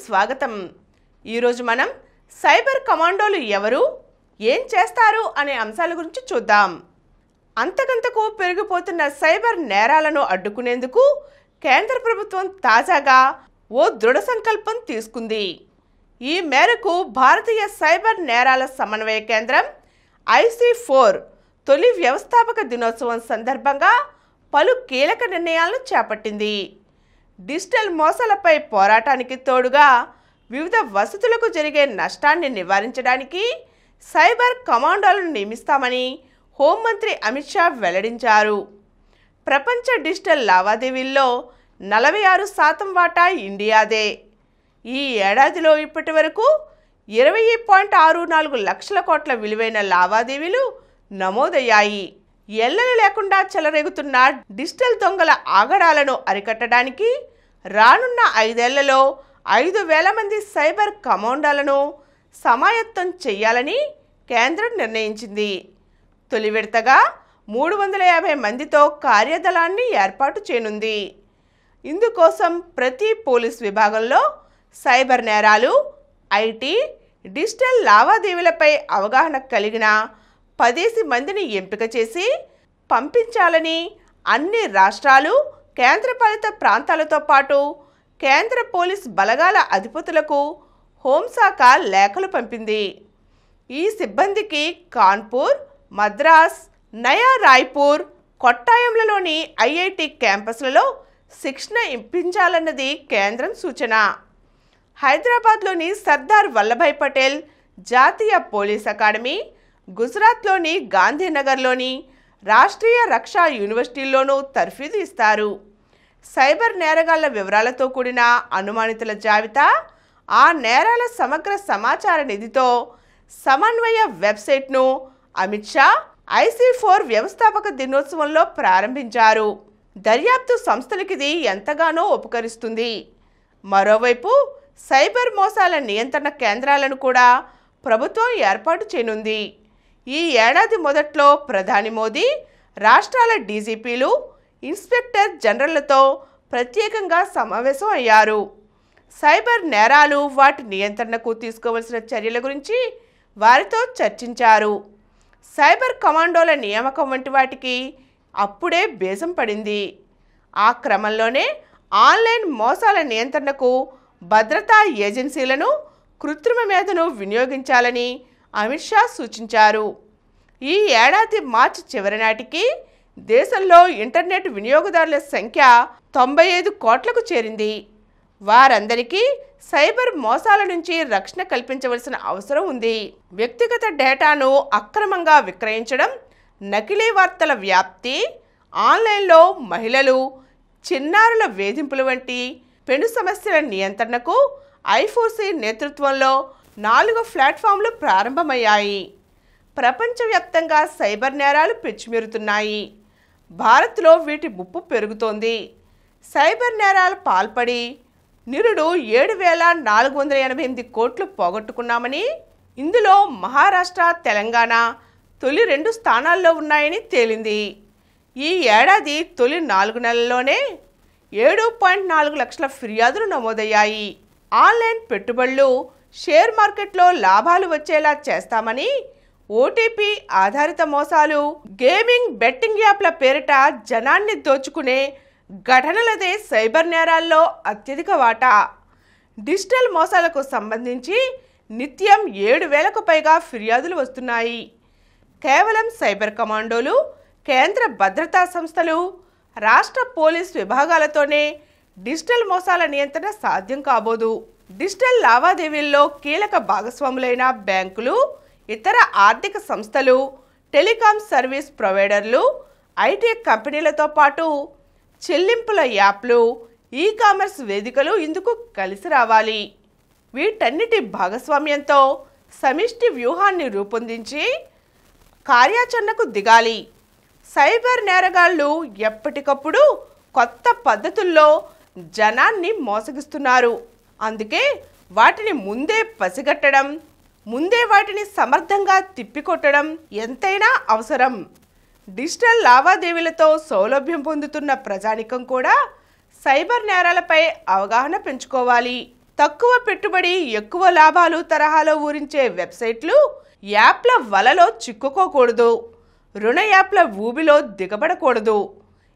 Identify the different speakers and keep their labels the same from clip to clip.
Speaker 1: స్వాగతం. ఈరోజు మనం సైబర్ కమాండోలు ఎవరు, ఏం చేస్తారు అనే అంశాల గురించి చూద్దాం. అంతకంతకు పెరిగిపోతున్న సైబర్ నేరాలను అడ్డుకునేందుకు కేంద్ర ప్రభుత్వం తాజాగా ఓ దృఢ సంకల్పం తీసుకుంది. ఈ మేరకు భారతీయ సైబర్ నేరాల సమన్వయ కేంద్రం IC4 తొలి వ్యవస్థాపక దినోత్సవం సందర్భంగా పలు కీలక నిర్ణయాలను చేపట్టింది. డిజిటల్ మోసాలపై పోరాటానికి తోడుగా వివిధ వసతులకు జరిగే నష్టాన్ని నివారించడానికి సైబర్ కమాండోలను నియమిస్తామని హోంమంత్రి అమిత్ షా వెల్లడించారు. ప్రపంచ డిజిటల్ లావాదేవీల్లో 46% వాటా ఇండియాదే. ఈ ఏడాదిలో ఇప్పటి వరకు 20.64 లక్షల కోట్ల విలువైన లావాదేవీలు నమోదయ్యాయి. ఎల్లలు లేకుండా చెలరేగుతున్న డిజిటల్ దొంగల ఆగడాలను అరికట్టడానికి రానున్న 5 ఏళ్లలో 5,000 మంది సైబర్ కమాండోలను సమాయత్తం చేయాలని కేంద్రం నిర్ణయించింది. తొలి విడతగా 350 మందితో కార్యదళాన్ని ఏర్పాటు చేయనుంది. ఇందుకోసం ప్రతి పోలీస్ విభాగంలో సైబర్ నేరాలు, IT, డిజిటల్ లావాదేవీలపై అవగాహన కలిగిన 10 మందిని ఎంపిక చేసి పంపించాలని అన్ని రాష్ట్రాలు, కేంద్రపాలిత ప్రాంతాలతో పాటు కేంద్ర పోలీస్ బలగాల అధిపతులకు హోంశాఖ లేఖలు పంపింది. ఈ సిబ్బందికి కాన్పూర్, మద్రాస్, నయా రాయ్పూర్, కొట్టాయంలలోని IIT క్యాంపస్లలో శిక్షణ ఇప్పించాలన్నది కేంద్రం సూచన. హైదరాబాద్లోని సర్దార్ వల్లభాయ్ పటేల్ జాతీయ పోలీస్ అకాడమీ, గుజరాత్లోని గాంధీనగర్లోని రాష్ట్రీయ రక్షా యూనివర్సిటీల్లోనూ తర్ఫీదు ఇస్తారు. సైబర్ నేరగాళ్ల వివరాలతో కూడిన అనుమానితుల జాబితా, ఆ నేరాల సమగ్ర సమాచార నిధితో సమన్వయ వెబ్సైట్ను అమిత్ షా IC4 వ్యవస్థాపక దినోత్సవంలో ప్రారంభించారు. దర్యాప్తు సంస్థలకిది ఎంతగానో ఉపకరిస్తుంది. మరోవైపు సైబర్ మోసాల నియంత్రణ కేంద్రాలను కూడా ప్రభుత్వం ఏర్పాటు చేయనుంది. ఈ ఏడాది మొదట్లో ప్రధాని మోదీ రాష్ట్రాల DGPలు, ఇన్స్పెక్టర్ జనరళ్లతో ప్రత్యేకంగా సమావేశం అయ్యారు. సైబర్ నేరాలు, వాటి నియంత్రణకు తీసుకోవలసిన చర్యల గురించి వారితో చర్చించారు. సైబర్ కమాండోల నియామకం వంటి వాటికి అప్పుడే బేసం పడింది. ఆ క్రమంలోనే ఆన్లైన్ మోసాల నియంత్రణకు భద్రతా ఏజెన్సీలను, కృత్రిమ మేధను వినియోగించాలని అమిత్ షా సూచించారు. ఈ ఏడాది మార్చి చివరి నాటికి దేశంలో ఇంటర్నెట్ వినియోగదారుల సంఖ్య 95 కోట్లకు చేరింది. వారందరికీ సైబర్ మోసాల నుంచి రక్షణ కల్పించవలసిన అవసరం ఉంది. వ్యక్తిగత డేటాను అక్రమంగా విక్రయించడం, నకిలీ వార్తల వ్యాప్తి, ఆన్లైన్లో మహిళలు, చిన్నారుల వేధింపులు వంటి పెను సమస్యల నియంత్రణకు I4C నేతృత్వంలో 4 ప్లాట్ఫామ్లు ప్రారంభమయ్యాయి. ప్రపంచవ్యాప్తంగా సైబర్ నేరాలు పెచ్చుమెరుతున్నాయి. భారత్లో వీటి ముప్పు పెరుగుతోంది. సైబర్ నేరాలు పాల్పడి నిరుడు 7,488 కోట్లు పోగొట్టుకున్నామని, ఇందులో మహారాష్ట్ర, తెలంగాణ తొలి 2 స్థానాల్లో ఉన్నాయని తేలింది. ఈ ఏడాది తొలి 4 నెలల్లోనే 7.4 లక్షల ఫిర్యాదులు నమోదయ్యాయి. ఆన్లైన్ పెట్టుబడులు, షేర్ మార్కెట్లో లాభాలు వచ్చేలా చేస్తామని OTP ఆధారిత మోసాలు, గేమింగ్, బెట్టింగ్ యాప్ల పేరిట జనాన్ని దోచుకునే ఘటనలదే సైబర్ నేరాల్లో అత్యధిక వాటా. డిజిటల్ మోసాలకు సంబంధించి నిత్యం 7,000కు పైగా ఫిర్యాదులు వస్తున్నాయి. కేవలం సైబర్ కమాండోలు, కేంద్ర భద్రతా సంస్థలు, రాష్ట్ర పోలీస్ విభాగాలతోనే డిజిటల్ మోసాల నియంత్రణ సాధ్యం కాబోదు. డిజిటల్ లావాదేవీల్లో కీలక భాగస్వాములైన బ్యాంకులు, ఇతర ఆర్థిక సంస్థలు, టెలికాం సర్వీస్ ప్రొవైడర్లు, IT కంపెనీలతో పాటు చెల్లింపుల యాప్లు, ఈ-కామర్స్ వేదికలు ఇందుకు కలిసి రావాలి. వీటన్నిటి భాగస్వామ్యంతో సమిష్టి వ్యూహాన్ని రూపొందించి కార్యాచరణకు దిగాలి. సైబర్ నేరగాళ్లు ఎప్పటికప్పుడు కొత్త పద్ధతుల్లో జనాన్ని మోసగిస్తున్నారు. అందుకే వాటిని ముందే పసిగట్టడం, ముందే వాటిని సమర్థంగా తిప్పికొట్టడం ఎంతైనా అవసరం. డిజిటల్ లావాదేవీలతో సౌలభ్యం పొందుతున్న ప్రజానికం కూడా సైబర్ నేరాలపై అవగాహన పెంచుకోవాలి. తక్కువ పెట్టుబడి ఎక్కువ లాభాలు తరహాలో ఊరించే వెబ్సైట్లు, యాప్ల వలలో చిక్కుకోకూడదు. రుణ యాప్ల ఊబిలో దిగబడకూడదు.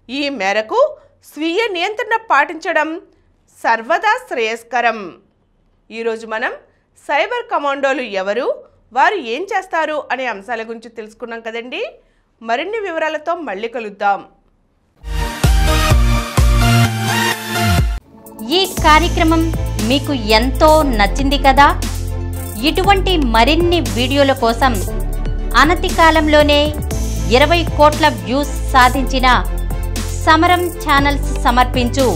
Speaker 1: ఈ మేరకు స్వీయ నియంత్రణ పాటించడం సర్వదా శ్రేయస్కరం. ఈరోజు మనం సైబర్ కమాండోలు ఎవరు, వారు ఏం చేస్తారు అనే అంశాల గురించి తెలుసుకున్నాం కదండి. మరిన్ని వివరాలతో మళ్ళీ కలుద్దాం.
Speaker 2: ఈ కార్యక్రమం మీకు ఎంతో నచ్చింది కదా. ఇటువంటి మరిన్ని వీడియోల కోసం అనతి కాలంలోనే 20 కోట్ల వ్యూస్ సాధించిన సమరం ఛానల్స్ సమర్పించు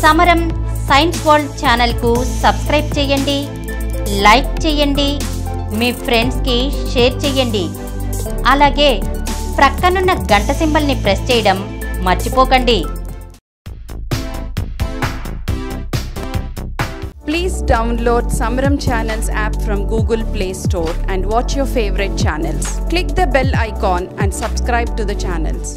Speaker 2: సమరం సైన్స్ వరల్డ్ ఛానల్కు సబ్స్క్రైబ్ చేయండి, లైక్ చేయండి, మీ ఫ్రెండ్స్కి షేర్ చేయండి. అలాగే ప్రక్కనున్న గంట సింబల్ని ప్రెస్ చేయడం మర్చిపోకండి.
Speaker 3: Please download Samaram Channels app from Google Play Store and watch your favorite channels. Click the bell icon and subscribe to the channels.